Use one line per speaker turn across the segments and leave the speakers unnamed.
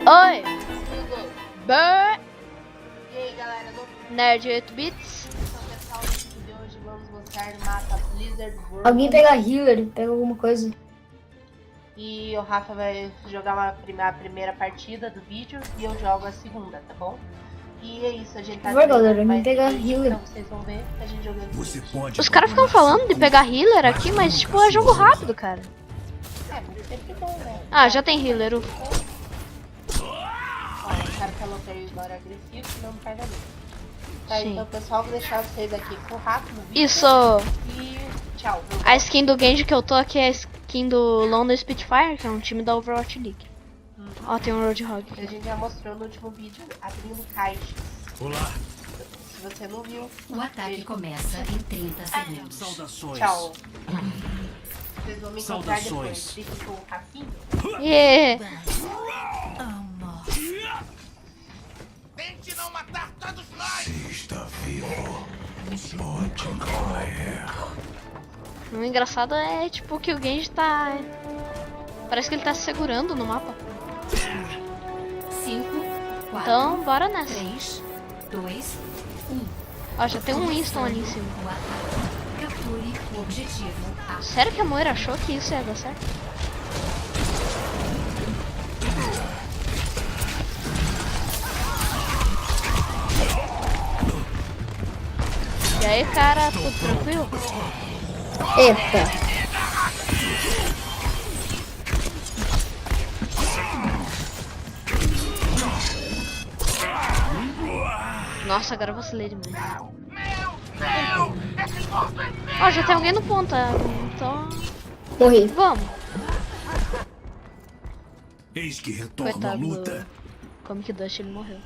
Oi! Bem!
E aí galera, no
Nerd 8 bits.
pessoal, no vídeo de hoje vamos mostrar o mapa Blizzard World.
Alguém pega healer, pega alguma coisa.
E o Rafa vai jogar a primeira partida do vídeo e eu jogo a segunda, tá bom? E é isso, a gente tá
Por favor, galera,
treinando
me
mais
pegar
vídeo,
healer.
então vocês vão ver a gente jogando.
Você pode
Os caras ficam falando de pegar healer aqui, mas tipo, é jogo rápido, cara.
É, mas sempre bom, né?
Ah, já tem healer.
Ó, o cara falou pra eu ir embora agressivo, senão não pega nada. Tá,
Sim.
então pessoal, vou deixar vocês aqui com o Rafa no vídeo.
Isso.
E tchau.
A skin do Genji que eu tô aqui é a skin do London Spitfire, que é um time da Overwatch League. Ó, tem um Roadhog.
A gente já mostrou no último vídeo abrindo caixas.
Olá.
Se você não viu,
O ataque começa em 30 segundos.
Saudações.
tchau. Vocês vão me encontrar depois.
Saudações.
Fique com o Rafinho.
Yeah.
Tente não matar todos nós. Se está vivo, pode morrer.
O engraçado é tipo que o Genji tá. Parece que ele tá se segurando no mapa.
5, 4,
Então, bora nessa.
3, 2,
Ó, já tem um Winston ali em cima.
o ataque. Capture o objetivo A.
Sério que a Moira achou que isso ia dar certo? E aí, cara, tudo tranquilo?
Eita.
Nossa, agora eu vacilei demais. Ó, já tem alguém no ponta, então
Morri.
vamos.
Eis que retorno à
Coitado
luta.
do Comic Dust, ele morreu.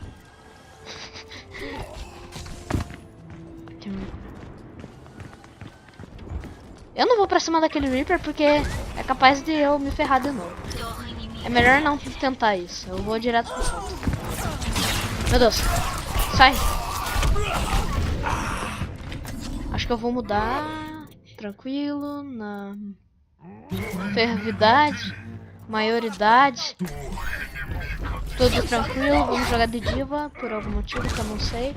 Eu não vou pra cima daquele Reaper porque é capaz de eu me ferrar de novo. É melhor não tentar isso. Eu vou direto pro ponto. Meu Deus. Sai. Acho que eu vou mudar. Tranquilo. Na fervidade. Maioridade. Tudo tranquilo. Vamos jogar de diva. Por algum motivo que eu não sei.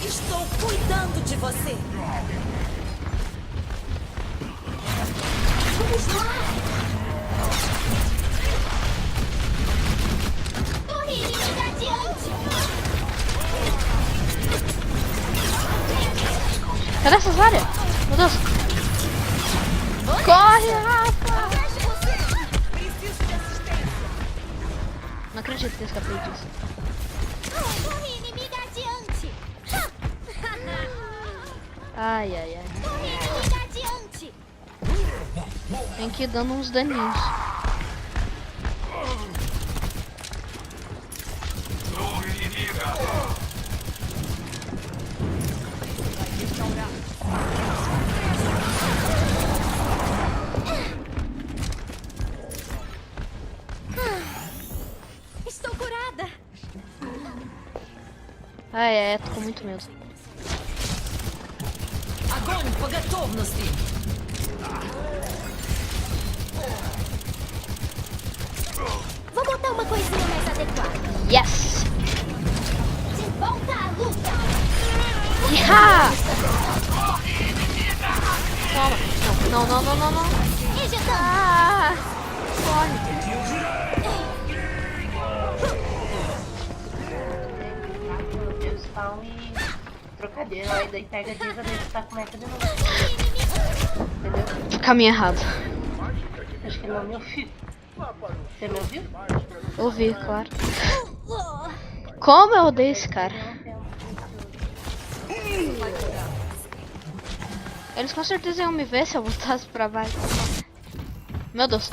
Estou cuidando de você. Torre inimiga adiante.
Cadê essas áreas? Meu Deus. Corre, Rafa!
Preciso de assistência.
Não acredito que eu escapei disso.
Torre inimiga adiante.
Ai, ai, ai.
Torre inimiga adiante.
Tem que ir dando uns daninhos.
Estou curada.
Ai, é, tô com muito medo.
Огонь по готовности. Vou botar uma coisinha mais adequada.
Yes!
De volta à luta.
Iha! Toma. Não, não, não, não, não.
Ejetando.
Ah! Corre.
Eu spawn e trocadeira. Aí daí pega a diva, daí você tá com meca de novo. Entendeu?
Caminho errado.
Acho que ele não me ouviu. Você me ouviu?
Ouvi, claro. Como eu odeio esse cara. Eles com certeza iam me ver se eu voltasse pra baixo. Meu Deus.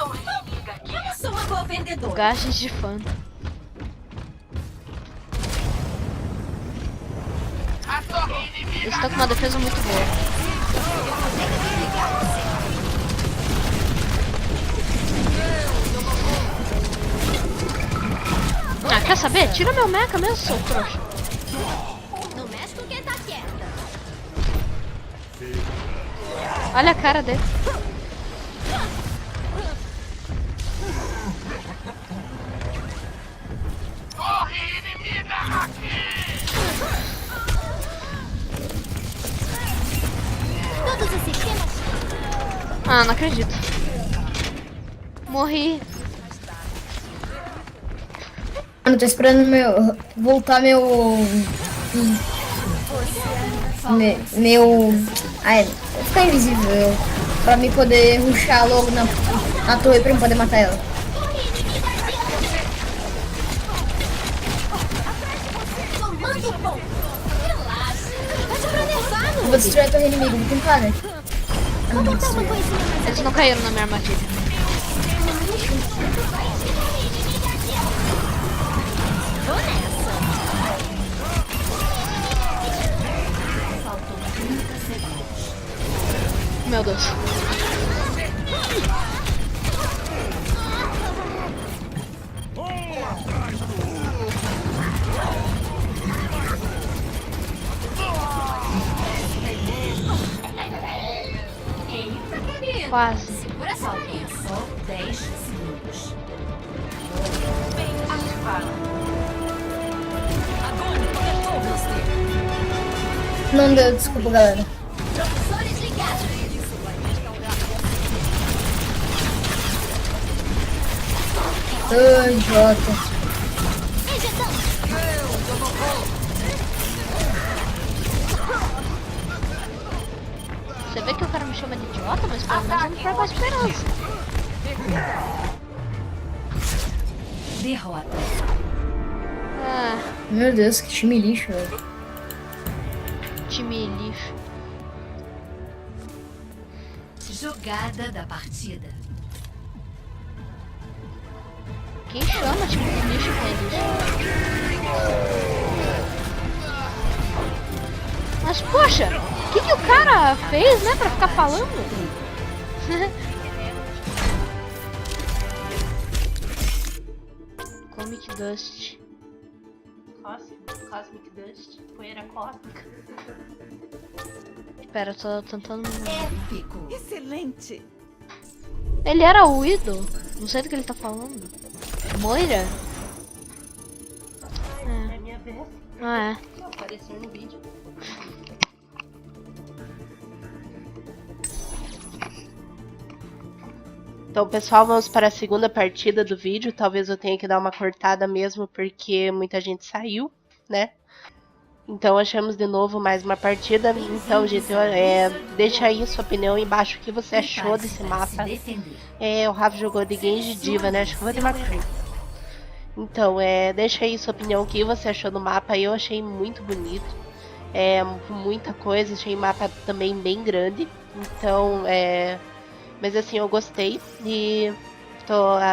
Sou uma boa vendedora.
Gages de fã. Eles estão com uma defesa muito boa. Ah, quer saber? Tira meu mecha mesmo, seu trouxa.
Não mexe com quem tá quieta.
Olha a cara dele.
Todos os sistemas.
Ah, não acredito. Morri.
Mano, tô esperando voltar meu. Ai, vou ficar invisível. Pra mim poder rushar logo na torre pra eu poder matar ela.
Comando bom. Relaxa. Pede pra nervar,
Eu vou destruir a torre inimiga, vou tentar, né?
Vou botar uma coisinha mais
Eles não caíram na minha armadilha.
Vou nessa.
Meu Deus. Quase.
Segura só. Só 10 segundos.
Não deu, desculpa, galera.
Propulsores ligados.
Ai, idiota.
Injeção.
Você vê que o cara me chama de idiota, mas pelo menos eu não perco a esperança.
Derrota.
Ah,
Meu Deus, que time lixo, velho.
time lixo.
Jogada da partida.
Quem chama time de lixo que é lixo? Mas poxa, o que o cara fez, né, pra ficar falando? Comic Dust.
Cosmic Dust, poeira cósmica.
Espera, eu tô tentando...
Épico.
Excelente!
Ele era o Widow? Não sei do que ele tá falando. Moira?
É minha vez.
Ah, é.
Apareceu no vídeo. Então, pessoal, vamos para a segunda partida do vídeo. Talvez eu tenha que dar uma cortada mesmo, porque muita gente saiu, né? Então, achamos de novo mais uma partida. Então, gente, deixa aí sua opinião embaixo. O que você achou desse mapa? O Rafa jogou de Genji Diva, né? Acho que eu vou de McCree. Então, deixa aí sua opinião. O que você achou do mapa? Eu achei muito bonito. Muita coisa. Achei o mapa também bem grande. Então, mas assim, eu gostei. E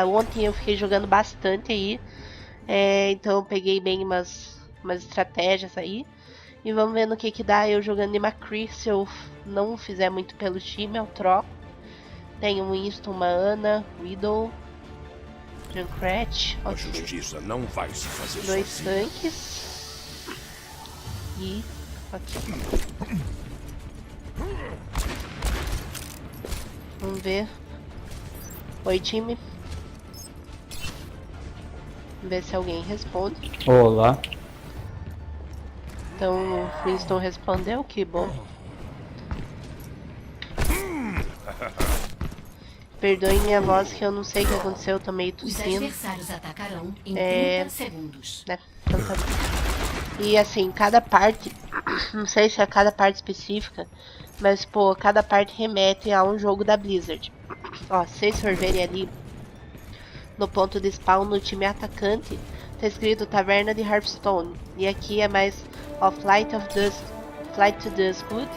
ontem eu fiquei jogando bastante aí. Então, eu peguei bem umas estratégias aí. E vamos ver no que dá eu jogando de McCree. Se eu não fizer muito pelo time, eu troco. Tem um Winston, uma Ana, Widow, Junkrat.
A justiça não vai se fazer
2
sozinha.
tanques. E aqui. Vamos ver. Oi, time. Vamos ver se alguém responde.
Olá.
Então, o Winston respondeu, que bom. Perdoem minha voz que eu não sei o que aconteceu, eu tô meio
Os
tossindo.
adversários atacarão em 30 segundos.
Né? Então tá bom. E assim, cada parte, não sei se é cada parte específica, mas pô, cada parte remete a um jogo da Blizzard. Ó, se vocês for verem ali no ponto de spawn no time atacante, tá escrito Taverna de Hearthstone. E aqui é mais Flight to Duskwood.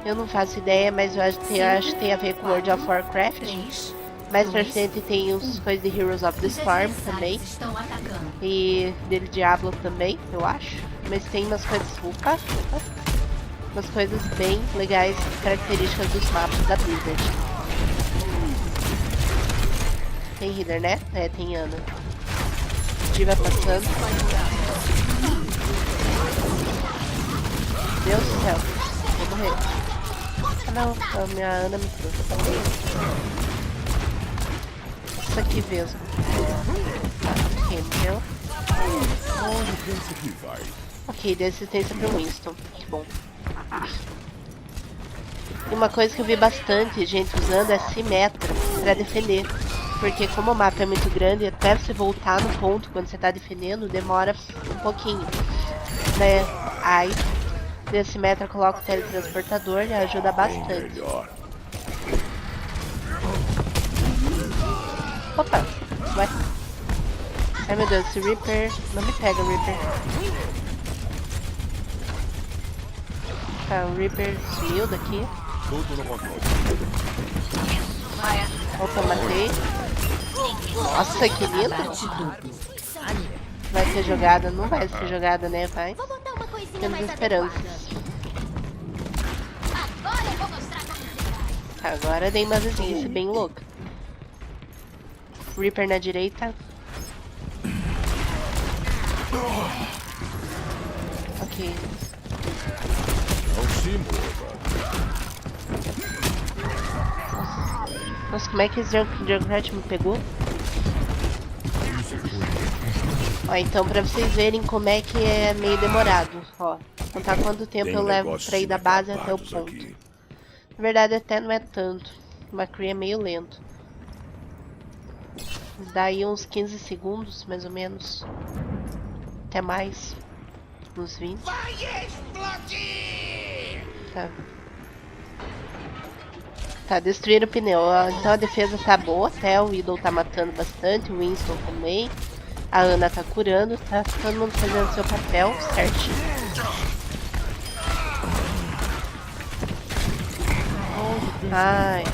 Eu não faço ideia, mas eu acho que tem a ver com World of Warcraft.
3.
Mais pra frente tem os coisas de Heroes of the
Os
Storm
adversários
também.
estão atacando.
E dele Diablo também, eu acho. Mas tem umas coisas. Opa! Umas coisas bem legais, características dos mapas da Blizzard. Tem healer, né? Tem Ana. Diva passando. Deus do céu. Vou morrer. Ah não, a minha Ana me trouxe. Isso aqui mesmo. Tá, quem morreu?
Onde pensa que vai?
Ok, dei assistência pro Winston. Que bom. E uma coisa que eu vi bastante gente usando é Symmetra pra defender. Porque como o mapa é muito grande, até você voltar no ponto quando você tá defendendo, demora um pouquinho. Né? Aí, a Symmetra coloca o teletransportador e ajuda
Bem
bastante.
melhor.
Opa, vai. Ai meu Deus, esse Reaper. Não me pega, Reaper. Tá, o Reaper sumiu daqui.
Tudo no controle.
Opa, matei. Nossa, que lindo.
Bate duplo.
Vai ser jogada? Não vai ser jogada, né? Vai.
Vou botar uma coisinha
Temos
mais
esperanças.
adequada. Agora eu vou mostrar como se faz.
Tá, agora dei uma vizice bem louca. Reaper na direita. Ok.
Não se mova.
Nossa, como é que esse Junkrat me pegou? Ó, então pra vocês verem como é que é meio demorado. Ó, contar quanto tempo
Tem
eu levo
negócios
pra ir da base até o
inacabados
ponto.
aqui.
Na verdade até não é tanto. O McCree é meio lento. Daí uns 15 segundos, mais ou menos. Até mais. Uns 20.
Vai explodir!
Tá. Tá, destruir o pneu. Então a defesa tá boa até. O Idol tá matando bastante. O Winston também. A Ana tá curando. Tá todo mundo fazendo seu papel certinho. Ai.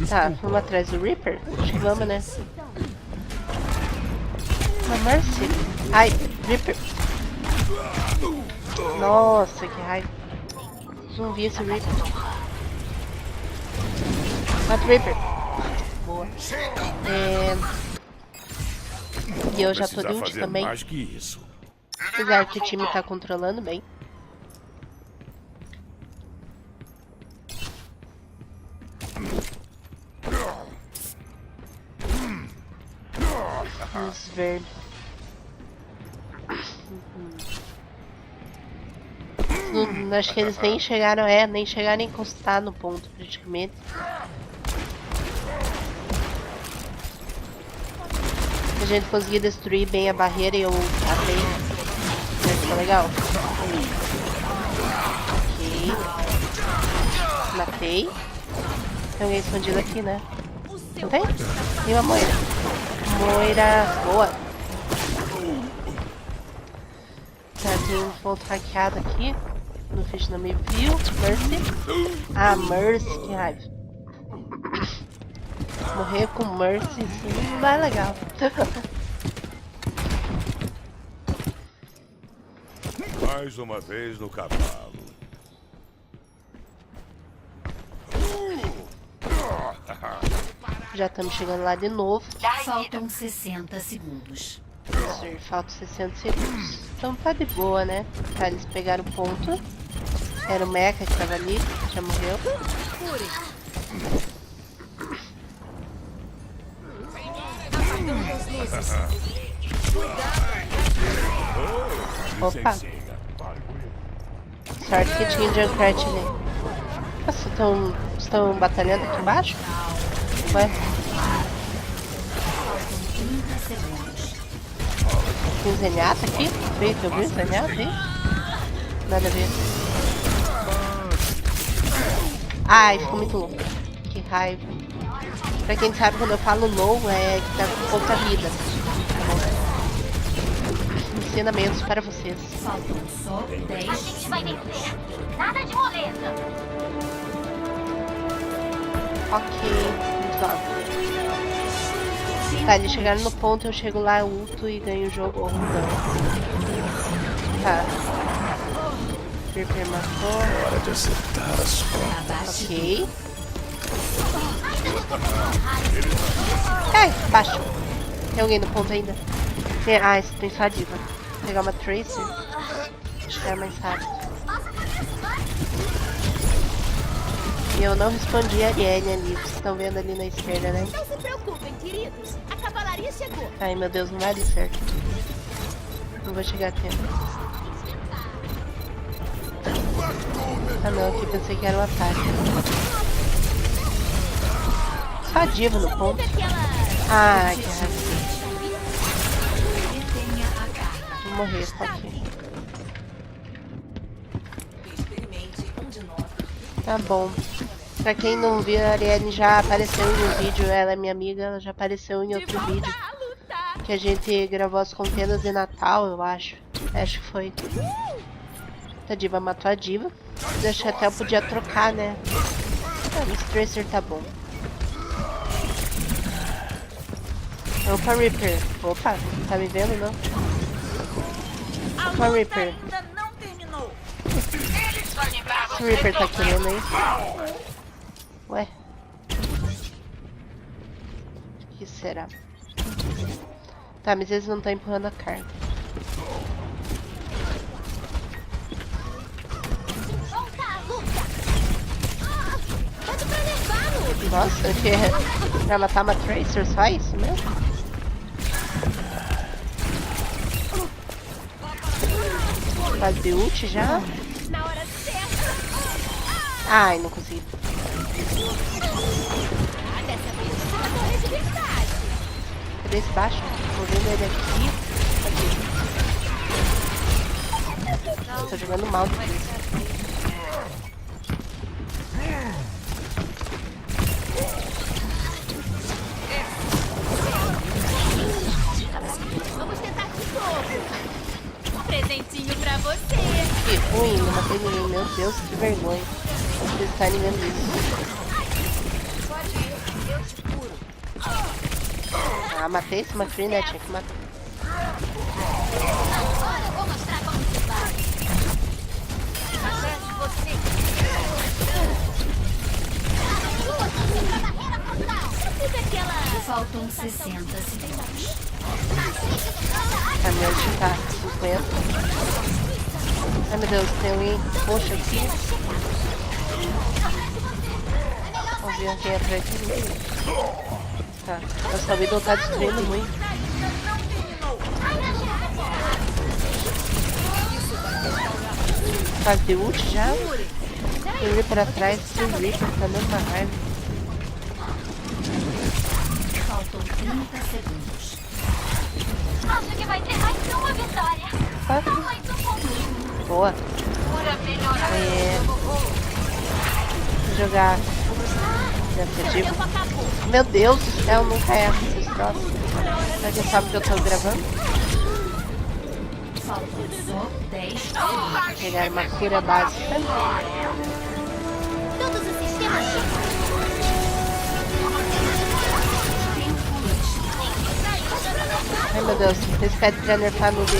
Tá, vamos atrás do Reaper? Acho que vamos, né? Uma Mercy. Ai, Reaper. Nossa, que raiva. Não vi esse Reaper. Mata o Reaper. Boa. E eu já tô
Precisa
de ult
fazer
também.
mais que isso.
Apesar que o time tá controlando bem. Luz verde. Acho que eles nem chegaram, nem chegaram a encostar no ponto praticamente. A gente conseguiu destruir bem a barreira e eu matei. Ficou legal. Ok. Matei. Tem alguém escondido aqui, né? Não tem? Tem uma moira. Moira. Boa. Tá, tem um ponto hackeado aqui. No Fish não me viu. Mercy. Ah, Mercy, que raiva. Morrer com Mercy, sim, não é legal.
Mais uma vez no cavalo.
Já estamos chegando lá de novo.
Faltam 60 segundos.
Falta 60 segundos. Então tá de boa, né? Tá, eles pegaram o ponto. Era o Mecha que tava ali, já morreu. Opa! Sorte que tinha Junkrat ali. Nossa, estão batalhando aqui embaixo? Ué?
30 segundos.
Tem Zenyatta aqui? Veio que eu vi Zenyatta aí? Nada a ver. Ai, ficou muito louco. Que raiva. Pra quem sabe, quando eu falo low, é que tá com pouca vida. Tá bom? Ensinamentos para vocês.
Faltam só 10
A gente vai vencer. Nada de moleza.
Ok, muito bom. Tá, eles chegaram no ponto, eu chego lá, ulto e ganho o jogo ou não. Tá. Reaper matou.
Hora de acertar as contas.
Ok. Ai, baixo. Tem alguém no ponto ainda? Ah, esse tem só a diva. Vou pegar uma Tracer. Acho que é mais rápido. E eu não respondi a Ariane ali, vocês estão vendo ali na esquerda, né?
Não se preocupem, queridos. A cavalaria chegou.
Ai, meu Deus, não vai dar certo. Não vou chegar a tempo. Ah não, aqui pensei que era um ataque. Só a diva no ponto. Ai, que raiva. Vou morrer, só aqui. Tá bom. Pra quem não viu, a Ariane já apareceu em um vídeo. Ela é minha amiga, ela já apareceu em outro vídeo. Que a gente gravou as contendas de Natal, eu acho. Acho que foi. A diva matou a diva. Acho que até eu podia trocar, né? Ah, esse Tracer tá bom. Opa, Reaper. Opa, tá me vendo, não? Opa, Reaper. Esse Reaper tá querendo aí. Ué. O que será? Tá, mas eles não estão empurrando a carga. Nossa, eu tinha... pra matar uma Tracer, só isso mesmo? Faz de ult já? Ai, não consegui. Cadê esse baixo? Tô vendo ele aqui. Tô jogando mal difícil.
Vamos tentar de novo. Um presentinho pra você.
Que ruim, não matei ninguém. Meu Deus, que vergonha. Vocês estarem vendo isso. Ah, matei esse McCree, né? Tinha que matar.
Agora eu vou mostrar como se faz. Atrás de você.
Faltam 60 segundos.
A minha ult tá 50. Ai meu Deus, tem alguém roxo aqui. Vamos ver quem é atrás de mim. Tá, nossa vida tá destruindo muito. Faz de ult já? Tem um Reaper atrás, tem um Reaper, tá dando uma raiva.
Faltam 30 segundos.
Acho que vai ter mais uma vitória.
Tá.
Mais um ponto.
Boa. É... Vou jogar. Iniciativa. Meu Deus do céu, nunca erro esses troços. Alguém sabe que eu tô gravando?
Faltam só 10 segundos.
Vou pegar uma cura básica.
Todos os sistemas.
Ai meu Deus, eles pedem pra nerfar no B.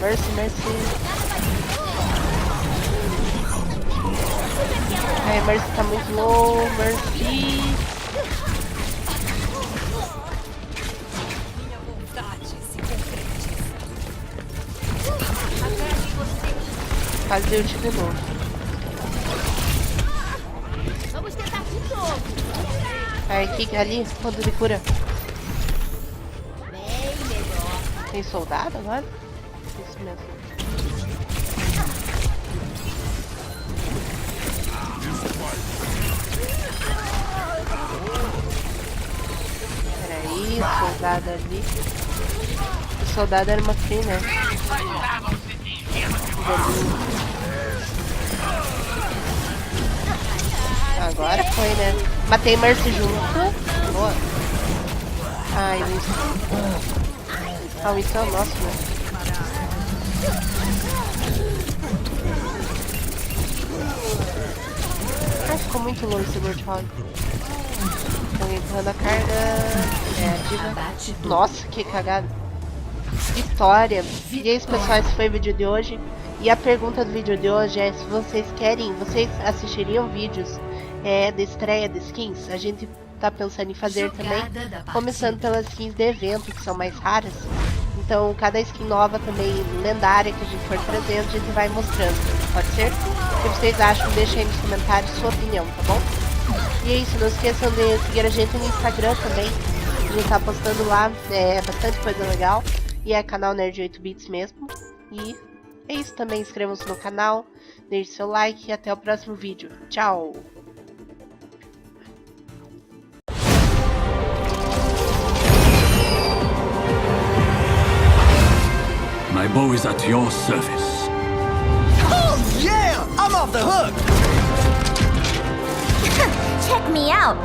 Mercy, Mercy. Ai, Mercy tá muito low, Mercy. Fazer ult de novo.
Vamos tentar de novo.
Ai, aqui, ali, ponto de cura.
Bem melhor.
Tem soldado agora? Isso mesmo. Peraí, soldado ali. O soldado era uma fina, né? Agora foi, né? Matei Mercy junto. Boa. Ai, isso. Ah, isso é o nosso, né? Ai, ficou muito longe esse Warthog. Alguém empurrando a carga. É, diva. Nossa, que cagada. Vitória. E é isso, pessoal, esse foi o vídeo de hoje. E a pergunta do vídeo de hoje é se vocês querem, vocês assistiriam vídeos de estreia de skins? A gente tá pensando em fazer também, começando pelas skins de evento, que são mais raras. Então, cada skin nova também, lendária, que a gente for trazendo, a gente vai mostrando. Pode ser? O que vocês acham? Deixem aí nos comentários sua opinião, tá bom? E é isso, não esqueçam de seguir a gente no Instagram também. A gente tá postando lá bastante coisa legal. E é canal Nerd 8 Bits mesmo. E é isso também, inscrevam-se no canal, deixe seu like e até o próximo vídeo. Tchau!
My bow is at your service.
Oh yeah! I'm off the hook!
Check me out.